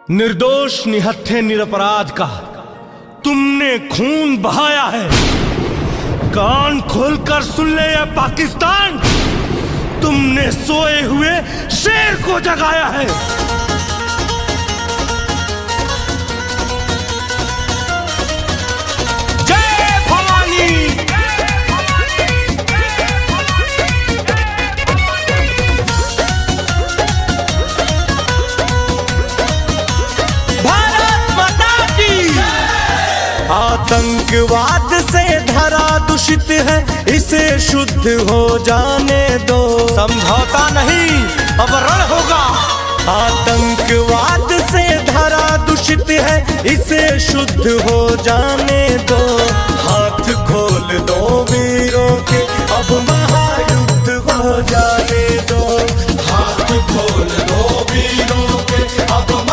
निर्दोष निहत्थे निरपराध का तुमने खून बहाया है। कान खोलकर सुन ले ये पाकिस्तान, तुमने सोए हुए शेर को जगाया है। जय भवानी। आतंकवाद से धरा दूषित है, इसे शुद्ध हो जाने दो। समझौता नहीं, अब रण होगा। आतंकवाद से धरा दूषित है, इसे शुद्ध हो जाने दो। हाथ खोल दो वीरों के, अब महायुद्ध हो जाने दो। हाथ खोल दो